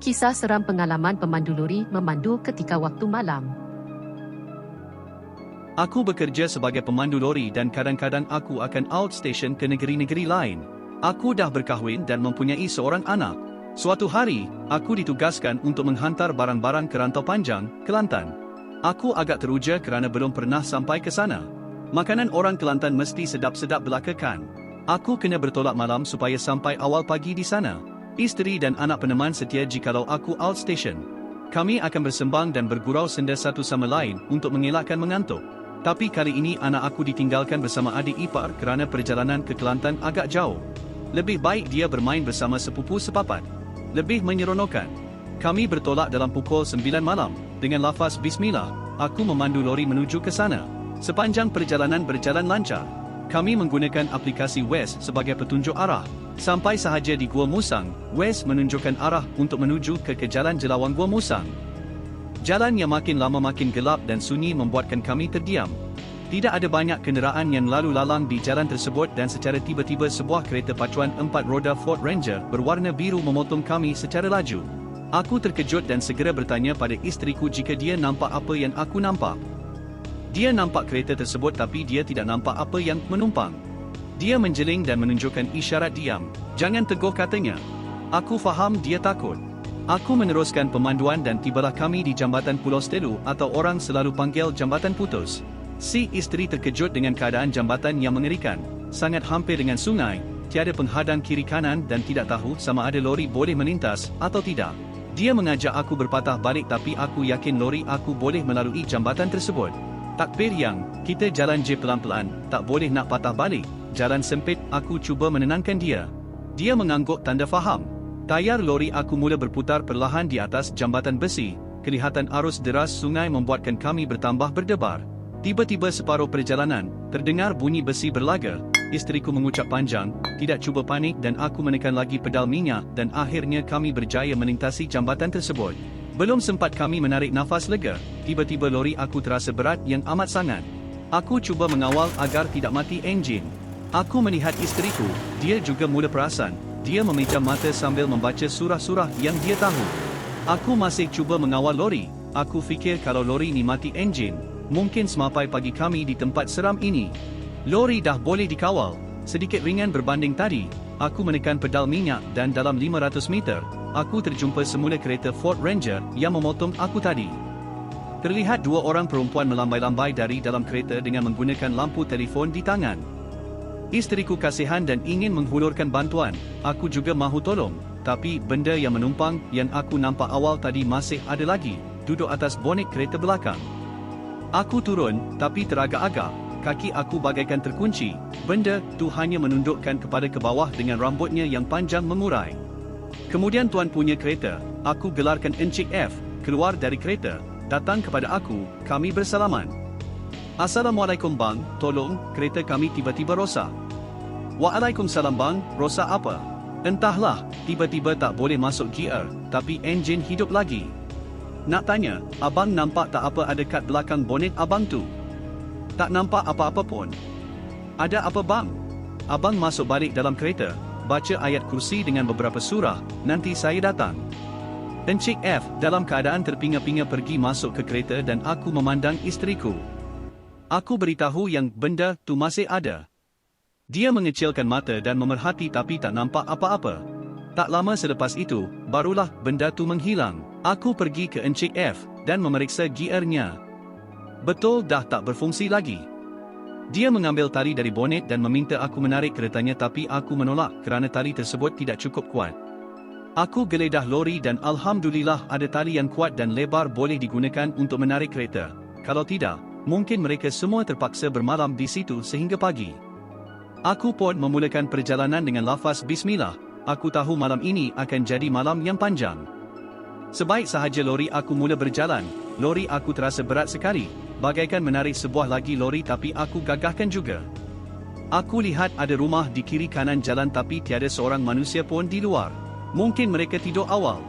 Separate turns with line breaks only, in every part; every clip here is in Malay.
Kisah seram pengalaman pemandu lori memandu ketika waktu malam.
Aku bekerja sebagai pemandu lori dan kadang-kadang aku akan outstation ke negeri-negeri lain. Aku dah berkahwin dan mempunyai seorang anak. Suatu hari, aku ditugaskan untuk menghantar barang-barang ke Rantau Panjang, Kelantan. Aku agak teruja kerana belum pernah sampai ke sana. Makanan orang Kelantan mesti sedap-sedap belaka kan. Aku kena bertolak malam supaya sampai awal pagi di sana. Isteri dan anak peneman setia jikalau aku outstation. Kami akan bersembang dan bergurau senda satu sama lain untuk mengelakkan mengantuk. Tapi kali ini anak aku ditinggalkan bersama adik ipar kerana perjalanan ke Kelantan agak jauh. Lebih baik dia bermain bersama sepupu sepapat. Lebih menyeronokkan. Kami bertolak dalam pukul 9 malam. Dengan lafaz Bismillah, aku memandu lori menuju ke sana. Sepanjang perjalanan berjalan lancar. Kami menggunakan aplikasi Waze sebagai petunjuk arah. Sampai sahaja di Gua Musang, Waze menunjukkan arah untuk menuju ke jalan Jelawang Gua Musang. Jalan yang makin lama makin gelap dan sunyi membuatkan kami terdiam. Tidak ada banyak kenderaan yang lalu lalang di jalan tersebut dan secara tiba-tiba sebuah kereta pacuan 4 roda Ford Ranger berwarna biru memotong kami secara laju. Aku terkejut dan segera bertanya pada isteriku jika dia nampak apa yang aku nampak. Dia nampak kereta tersebut tapi dia tidak nampak apa yang menumpang. Dia menjeling dan menunjukkan isyarat diam. Jangan teguh katanya. Aku faham dia takut. Aku meneruskan pemanduan dan tibalah kami di Jambatan Pulau Stelu atau orang selalu panggil Jambatan Putus. Si isteri terkejut dengan keadaan jambatan yang mengerikan. Sangat hampir dengan sungai, tiada penghadang kiri kanan dan tidak tahu sama ada lori boleh melintas atau tidak. Dia mengajak aku berpatah balik tapi aku yakin lori aku boleh melalui jambatan tersebut. Takbir yang, kita jalan je pelan-pelan, tak boleh nak patah balik. Jalan sempit, aku cuba menenangkan dia. Dia mengangguk tanda faham. Tayar lori aku mula berputar perlahan di atas jambatan besi. Kelihatan arus deras sungai membuatkan kami bertambah berdebar. Tiba-tiba separuh perjalanan, terdengar bunyi besi berlaga. Isteriku mengucap panjang, tidak cuba panik dan aku menekan lagi pedal minyak dan akhirnya kami berjaya melintasi jambatan tersebut. Belum sempat kami menarik nafas lega, tiba-tiba lori aku terasa berat yang amat sangat. Aku cuba mengawal agar tidak mati enjin. Aku melihat isteriku, dia juga mula perasan. Dia memejam mata sambil membaca surah-surah yang dia tahu. Aku masih cuba mengawal lori. Aku fikir kalau lori ni mati enjin, mungkin semapai pagi kami di tempat seram ini. Lori dah boleh dikawal, sedikit ringan berbanding tadi. Aku menekan pedal minyak dan dalam 500 meter, aku terjumpa semula kereta Ford Ranger yang memotong aku tadi. Terlihat dua orang perempuan melambai-lambai dari dalam kereta dengan menggunakan lampu telefon di tangan. Isteriku kasihan dan ingin menghulurkan bantuan. Aku juga mahu tolong, tapi benda yang menumpang yang aku nampak awal tadi masih ada lagi, duduk atas bonet kereta belakang. Aku turun, tapi teragak-agak. Kaki aku bagaikan terkunci. Benda tu hanya menundukkan kepala ke bawah dengan rambutnya yang panjang mengurai. Kemudian tuan punya kereta, aku gelarkan Encik F, keluar dari kereta, datang kepada aku, kami bersalaman. Assalamualaikum bang, tolong, kereta kami tiba-tiba rosak. Waalaikumsalam bang, rosak apa? Entahlah, tiba-tiba tak boleh masuk gear, tapi enjin hidup lagi. Nak tanya, abang nampak tak apa ada kat belakang bonet abang tu? Tak nampak apa-apa pun. Ada apa bang? Abang masuk balik dalam kereta, baca ayat kursi dengan beberapa surah, nanti saya datang. Encik F dalam keadaan terpinga-pinga pergi masuk ke kereta dan aku memandang isteriku. Aku beritahu yang benda tu masih ada. Dia mengecilkan mata dan memerhati tapi tak nampak apa-apa. Tak lama selepas itu, barulah benda tu menghilang. Aku pergi ke Encik F dan memeriksa gearnya. Betul dah tak berfungsi lagi. Dia mengambil tali dari bonet dan meminta aku menarik keretanya tapi aku menolak kerana tali tersebut tidak cukup kuat. Aku geledah lori dan alhamdulillah ada tali yang kuat dan lebar boleh digunakan untuk menarik kereta. Kalau tidak, mungkin mereka semua terpaksa bermalam di situ sehingga pagi. Aku pun memulakan perjalanan dengan lafaz Bismillah. Aku tahu malam ini akan jadi malam yang panjang. Sebaik sahaja lori aku mula berjalan, lori aku terasa berat sekali, bagaikan menarik sebuah lagi lori tapi aku gagahkan juga. Aku lihat ada rumah di kiri kanan jalan tapi tiada seorang manusia pun di luar. Mungkin mereka tidur awal.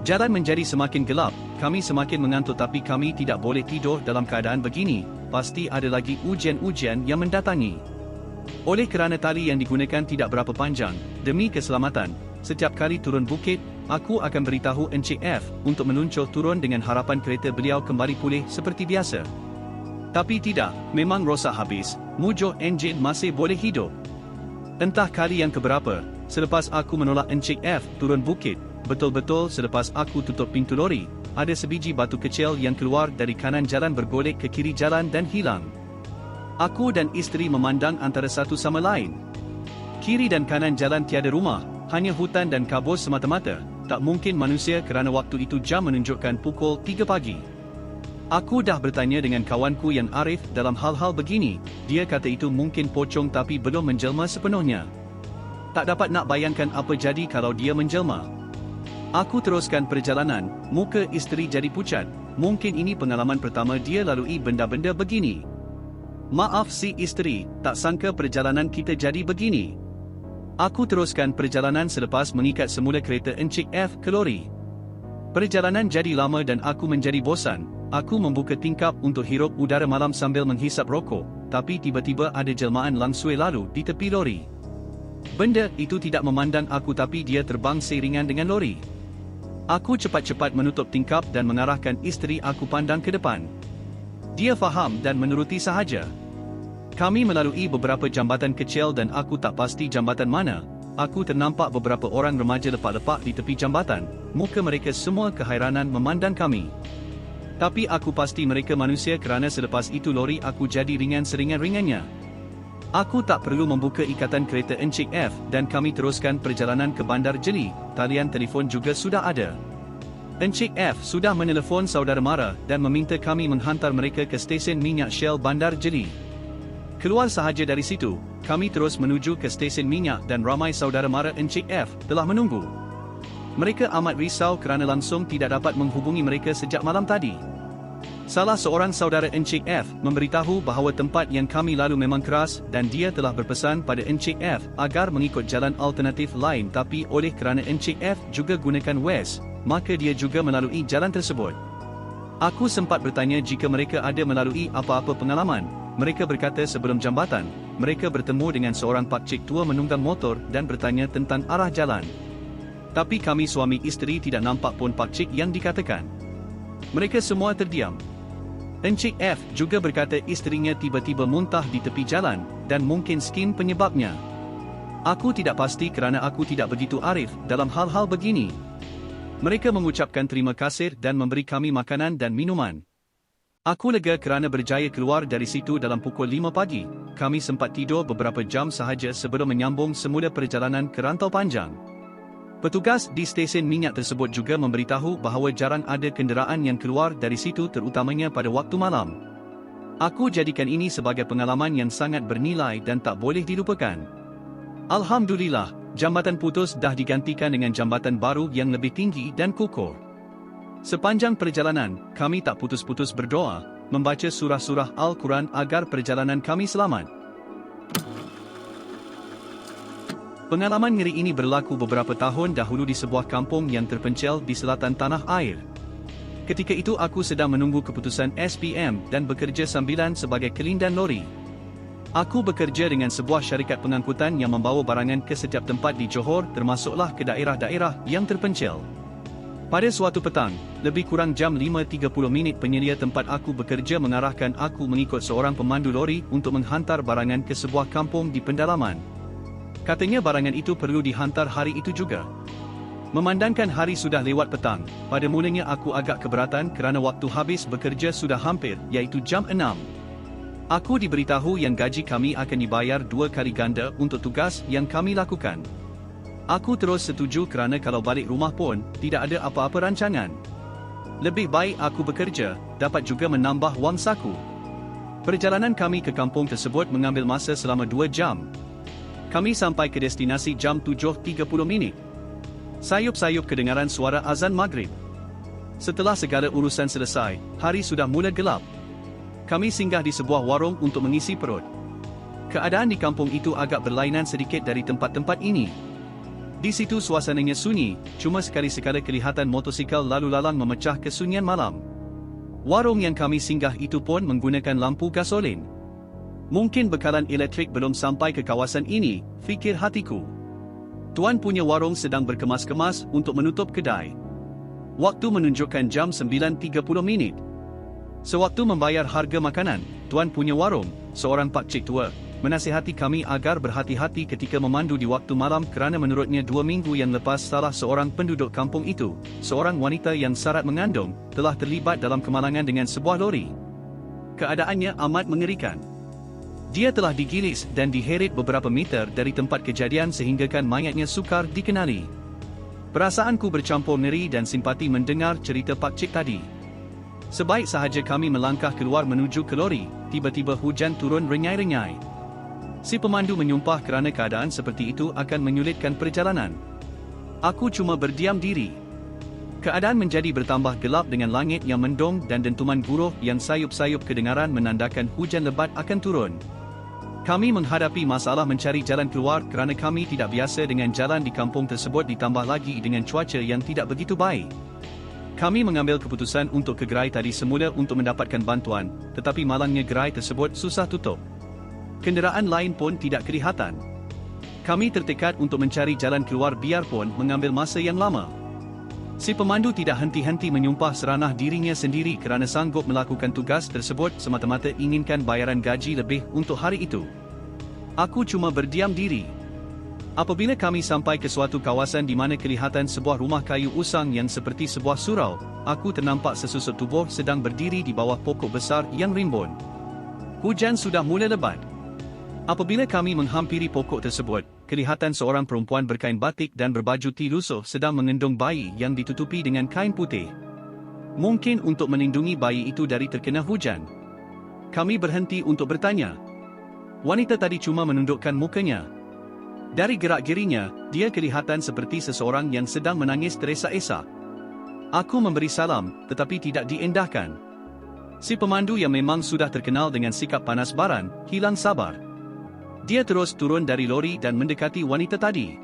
Jalan menjadi semakin gelap, kami semakin mengantuk tapi kami tidak boleh tidur dalam keadaan begini, pasti ada lagi ujian-ujian yang mendatangi. Oleh kerana tali yang digunakan tidak berapa panjang, demi keselamatan, Setiap kali turun bukit, aku akan beritahu Encik F untuk meluncur turun dengan harapan kereta beliau kembali pulih seperti biasa. Tapi tidak, memang rosak habis, mujur enjin masih boleh hidup. Entah kali yang keberapa, selepas aku menolak Encik F turun bukit, betul-betul selepas aku tutup pintu lori, ada sebiji batu kecil yang keluar dari kanan jalan bergolek ke kiri jalan dan hilang. Aku dan isteri memandang antara satu sama lain. Kiri dan kanan jalan tiada rumah, hanya hutan dan kabus semata-mata, tak mungkin manusia kerana waktu itu jam menunjukkan pukul 3 pagi. Aku dah bertanya dengan kawanku yang arif dalam hal-hal begini, dia kata itu mungkin pocong tapi belum menjelma sepenuhnya. Tak dapat nak bayangkan apa jadi kalau dia menjelma. Aku teruskan perjalanan, muka isteri jadi pucat, mungkin ini pengalaman pertama dia lalui benda-benda begini. Maaf si isteri, tak sangka perjalanan kita jadi begini. Aku teruskan perjalanan selepas mengikat semula kereta Encik F ke lori. Perjalanan jadi lama dan aku menjadi bosan. Aku membuka tingkap untuk hirup udara malam sambil menghisap rokok, tapi tiba-tiba ada jelmaan langsui lalu di tepi lori. Benda itu tidak memandang aku tapi dia terbang seiringan dengan lori. Aku cepat-cepat menutup tingkap dan mengarahkan isteri aku pandang ke depan. Dia faham dan menuruti sahaja. Kami melalui beberapa jambatan kecil dan aku tak pasti jambatan mana. Aku ternampak beberapa orang remaja lepak-lepak di tepi jambatan, muka mereka semua kehairanan memandang kami. Tapi aku pasti mereka manusia kerana selepas itu lori aku jadi ringan seringan-ringannya. Aku tak perlu membuka ikatan kereta Encik F dan kami teruskan perjalanan ke Bandar Jeli, talian telefon juga sudah ada. Encik F sudah menelefon saudara mara dan meminta kami menghantar mereka ke stesen minyak Shell Bandar Jeli. Keluar sahaja dari situ, kami terus menuju ke stesen minyak dan ramai saudara mara Encik F telah menunggu. Mereka amat risau kerana langsung tidak dapat menghubungi mereka sejak malam tadi. Salah seorang saudara Encik F memberitahu bahawa tempat yang kami lalu memang keras dan dia telah berpesan pada Encik F agar mengikut jalan alternatif lain tapi oleh kerana Encik F juga gunakan West, maka dia juga melalui jalan tersebut. Aku sempat bertanya jika mereka ada melalui apa-apa pengalaman. Mereka berkata sebelum jambatan, mereka bertemu dengan seorang pakcik tua menunggang motor dan bertanya tentang arah jalan. Tapi kami suami isteri tidak nampak pun pakcik yang dikatakan. Mereka semua terdiam. Encik F juga berkata isterinya tiba-tiba muntah di tepi jalan dan mungkin skin penyebabnya. Aku tidak pasti kerana aku tidak begitu arif dalam hal-hal begini. Mereka mengucapkan terima kasih dan memberi kami makanan dan minuman. Aku lega kerana berjaya keluar dari situ dalam pukul 5 pagi. Kami sempat tidur beberapa jam sahaja sebelum menyambung semula perjalanan ke rantau panjang. Petugas di stesen minyak tersebut juga memberitahu bahawa jarang ada kenderaan yang keluar dari situ terutamanya pada waktu malam. Aku jadikan ini sebagai pengalaman yang sangat bernilai dan tak boleh dilupakan. Alhamdulillah, jambatan putus dah digantikan dengan jambatan baru yang lebih tinggi dan kukuh. Sepanjang perjalanan, kami tak putus-putus berdoa, membaca surah-surah Al-Quran agar perjalanan kami selamat. Pengalaman ngeri ini berlaku beberapa tahun dahulu di sebuah kampung yang terpencil di selatan tanah air. Ketika itu aku sedang menunggu keputusan SPM dan bekerja sambilan sebagai kelindan lori. Aku bekerja dengan sebuah syarikat pengangkutan yang membawa barangan ke setiap tempat di Johor termasuklah ke daerah-daerah yang terpencil. Pada suatu petang, lebih kurang jam 5.30 penyelia tempat aku bekerja mengarahkan aku mengikut seorang pemandu lori untuk menghantar barangan ke sebuah kampung di pendalaman. Katanya barangan itu perlu dihantar hari itu juga. Memandangkan hari sudah lewat petang, pada mulanya aku agak keberatan kerana waktu habis bekerja sudah hampir, iaitu jam 6. Aku diberitahu yang gaji kami akan dibayar 2 kali ganda untuk tugas yang kami lakukan. Aku terus setuju kerana kalau balik rumah pun, tidak ada apa-apa rancangan. Lebih baik aku bekerja, dapat juga menambah wang saku. Perjalanan kami ke kampung tersebut mengambil masa selama 2 jam. Kami sampai ke destinasi jam 7.30. Sayup-sayup kedengaran suara azan maghrib. Setelah segala urusan selesai, hari sudah mula gelap. Kami singgah di sebuah warung untuk mengisi perut. Keadaan di kampung itu agak berlainan sedikit dari tempat-tempat ini. Di situ suasananya sunyi, cuma sekali-sekala kelihatan motosikal lalu lalang memecah kesunyian malam. Warung yang kami singgah itu pun menggunakan lampu gasolin. Mungkin bekalan elektrik belum sampai ke kawasan ini, fikir hatiku. Tuan punya warung sedang berkemas-kemas untuk menutup kedai. Waktu menunjukkan jam 9.30. Sewaktu membayar harga makanan, tuan punya warung, seorang pakcik tua, menasihati kami agar berhati-hati ketika memandu di waktu malam kerana menurutnya 2 minggu yang lepas salah seorang penduduk kampung itu, seorang wanita yang syarat mengandung, telah terlibat dalam kemalangan dengan sebuah lori. Keadaannya amat mengerikan. Dia telah digilis dan diheret beberapa meter dari tempat kejadian sehinggakan mayatnya sukar dikenali. Perasaanku bercampur ngeri dan simpati mendengar cerita pakcik tadi. Sebaik sahaja kami melangkah keluar menuju ke lori, tiba-tiba hujan turun renyai-renyai. Si pemandu menyumpah kerana keadaan seperti itu akan menyulitkan perjalanan. Aku cuma berdiam diri. Keadaan menjadi bertambah gelap dengan langit yang mendung dan dentuman guruh yang sayup-sayup kedengaran menandakan hujan lebat akan turun. Kami menghadapi masalah mencari jalan keluar kerana kami tidak biasa dengan jalan di kampung tersebut ditambah lagi dengan cuaca yang tidak begitu baik. Kami mengambil keputusan untuk ke gerai tadi semula untuk mendapatkan bantuan, tetapi malangnya gerai tersebut susah tutup. Kenderaan lain pun tidak kelihatan. Kami tertekad untuk mencari jalan keluar biarpun mengambil masa yang lama. Si pemandu tidak henti-henti menyumpah seranah dirinya sendiri kerana sanggup melakukan tugas tersebut semata-mata inginkan bayaran gaji lebih untuk hari itu. Aku cuma berdiam diri. Apabila kami sampai ke suatu kawasan di mana kelihatan sebuah rumah kayu usang yang seperti sebuah surau, aku ternampak sesusut tubuh sedang berdiri di bawah pokok besar yang rimbun. Hujan sudah mula lebat. Apabila kami menghampiri pokok tersebut, kelihatan seorang perempuan berkain batik dan berbaju tilusuh sedang mengendong bayi yang ditutupi dengan kain putih. Mungkin untuk melindungi bayi itu dari terkena hujan. Kami berhenti untuk bertanya. Wanita tadi cuma menundukkan mukanya. Dari gerak-gerinya, dia kelihatan seperti seseorang yang sedang menangis teresa-esa. Aku memberi salam, tetapi tidak diendahkan. Si pemandu yang memang sudah terkenal dengan sikap panas baran, hilang sabar. Dia terus turun dari lori dan mendekati wanita tadi.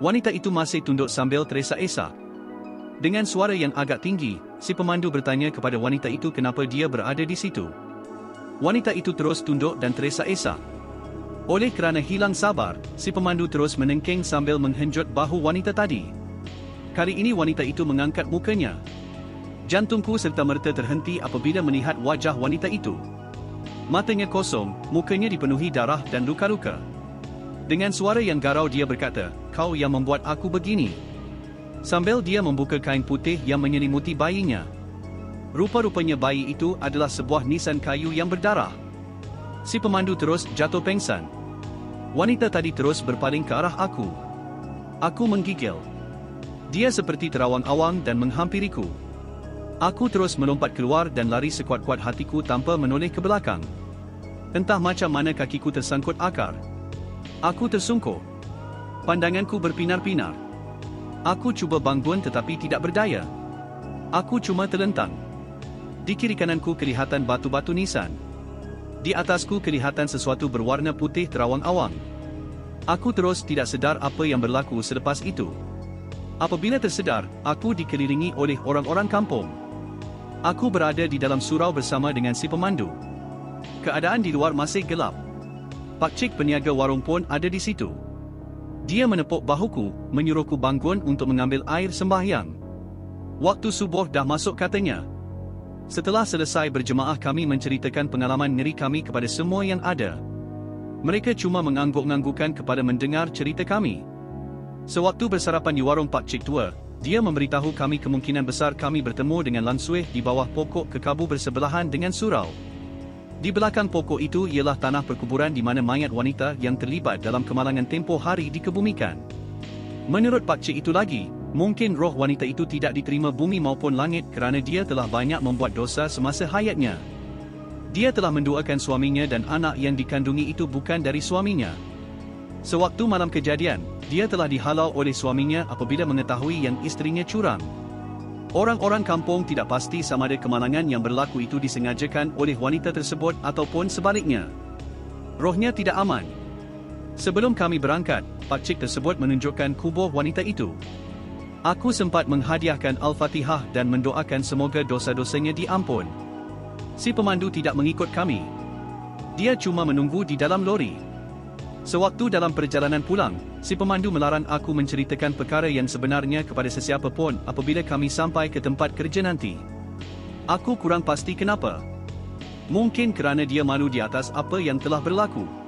Wanita itu masih tunduk sambil teresa-esa. Dengan suara yang agak tinggi, si pemandu bertanya kepada wanita itu kenapa dia berada di situ. Wanita itu terus tunduk dan teresa-esa. Oleh kerana hilang sabar, si pemandu terus menengking sambil menghenjut bahu wanita tadi. Kali ini wanita itu mengangkat mukanya. Jantungku serta-merta terhenti apabila melihat wajah wanita itu. Matanya kosong, mukanya dipenuhi darah dan luka-luka. Dengan suara yang garau dia berkata, "Kau yang membuat aku begini." Sambil dia membuka kain putih yang menyelimuti bayinya. Rupa-rupanya bayi itu adalah sebuah nisan kayu yang berdarah. Si pemandu terus jatuh pengsan. Wanita tadi terus berpaling ke arah aku. Aku menggigil. Dia seperti terawang-awang dan menghampiriku. Aku terus melompat keluar dan lari sekuat-kuat hatiku tanpa menoleh ke belakang. Entah macam mana kakiku tersangkut akar. Aku tersungkur. Pandanganku berpinar-pinar. Aku cuba bangun tetapi tidak berdaya. Aku cuma terlentang. Di kiri kananku kelihatan batu-batu nisan. Di atasku kelihatan sesuatu berwarna putih terawang-awang. Aku terus tidak sedar apa yang berlaku selepas itu. Apabila tersedar, aku dikelilingi oleh orang-orang kampung. Aku berada di dalam surau bersama dengan si pemandu. Keadaan di luar masih gelap. Pakcik peniaga warung pun ada di situ. Dia menepuk bahuku, menyuruhku bangun untuk mengambil air sembahyang. Waktu subuh dah masuk katanya. Setelah selesai berjemaah kami menceritakan pengalaman ngeri kami kepada semua yang ada. Mereka cuma mengangguk-anggukkan kepada mendengar cerita kami. Sewaktu bersarapan di warung pakcik tua, dia memberitahu kami kemungkinan besar kami bertemu dengan Lansueh di bawah pokok kekabu bersebelahan dengan surau. Di belakang pokok itu ialah tanah perkuburan di mana mayat wanita yang terlibat dalam kemalangan tempoh hari dikebumikan. Menurut pakcik itu lagi, mungkin roh wanita itu tidak diterima bumi maupun langit kerana dia telah banyak membuat dosa semasa hayatnya. Dia telah mendoakan suaminya dan anak yang dikandungi itu bukan dari suaminya. Sewaktu malam kejadian, dia telah dihalau oleh suaminya apabila mengetahui yang isterinya curang. Orang-orang kampung tidak pasti sama ada kemalangan yang berlaku itu disengajakan oleh wanita tersebut ataupun sebaliknya. Rohnya tidak aman. Sebelum kami berangkat, pakcik tersebut menunjukkan kubur wanita itu. Aku sempat menghadiahkan Al-Fatihah dan mendoakan semoga dosa-dosanya diampun. Si pemandu tidak mengikut kami. Dia cuma menunggu di dalam lori. Sewaktu dalam perjalanan pulang, si pemandu melarang aku menceritakan perkara yang sebenarnya kepada sesiapa pun apabila kami sampai ke tempat kerja nanti. Aku kurang pasti kenapa. Mungkin kerana dia malu di atas apa yang telah berlaku.